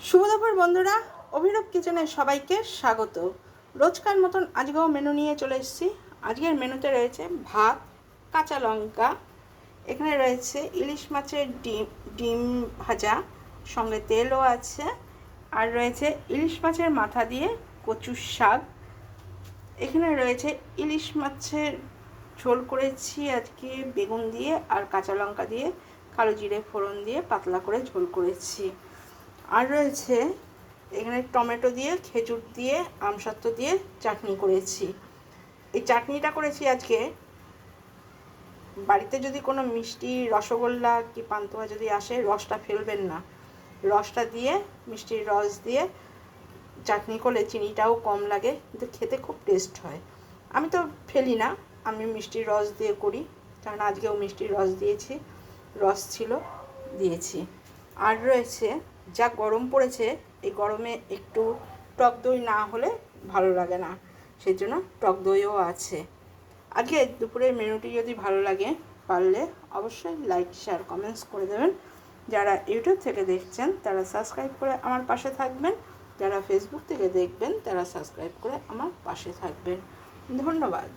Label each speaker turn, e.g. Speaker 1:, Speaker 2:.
Speaker 1: শুভ দুপুর বন্ধুরা, অভিরূপ কিচেনে সবাইকে স্বাগত। রোজকার মতন আজকেও মেনু নিয়ে চলে এসেছি। আজকের মেনুতে রয়েছে ভাত, কাঁচা লঙ্কা, এখানে রয়েছে ইলিশ মাছের ডিম ভাজা, সঙ্গে তেলও আছে, আর রয়েছে ইলিশ মাছের মাথা দিয়ে কচুর শাক। এখানে রয়েছে ইলিশ মাছের ঝোল করেছি আজকে বেগুন দিয়ে আর কাঁচা লঙ্কা দিয়ে, কালো জিরে ফোড়ন দিয়ে পাতলা করে ঝোল করেছি। আর রয়েছে এখানে টমেটো দিয়ে, খেজুর দিয়ে, আমসত্ত্ব দিয়ে চাটনি করেছি। এই চাটনিটা করেছি আজকে বাড়িতে যদি কোনো মিষ্টি, রসগোল্লা কি পান্তুয়া যদি আসে, রসটা ফেলবেন না। রসটা দিয়ে, মিষ্টির রস দিয়ে চাটনি করলে চিনিটাও কম লাগে, কিন্তু খেতে খুব টেস্ট হয়। আমি তো ফেলি না, আমি মিষ্টির রস দিয়ে করি, কারণ আজকেও মিষ্টির রস দিয়েছি, রস ছিল দিয়েছি। আর রয়েছে, যা গরম পড়েছে, এই গরমে একটু টক দই না হলে ভালো লাগে না, সেই জন্য টক দইও আছে। আজকে দুপুরের মেনুটি যদি ভালো লাগে, পারলে অবশ্যই লাইক, শেয়ার, কমেন্টস করে দেবেন। যারা ইউটিউব থেকে দেখছেন তারা সাবস্ক্রাইব করে আমার পাশে থাকবেন, যারা ফেসবুক থেকে দেখবেন তারা সাবস্ক্রাইব করে আমার পাশে থাকবেন। ধন্যবাদ।